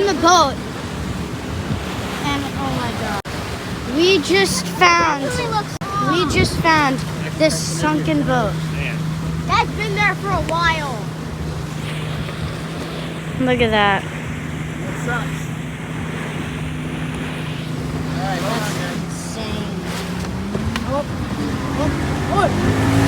the boat. And oh my god. We just found this sunken boat. That's been there for a while. Look at that. It sucks. Alright, hold on, guys. Insane. Oh.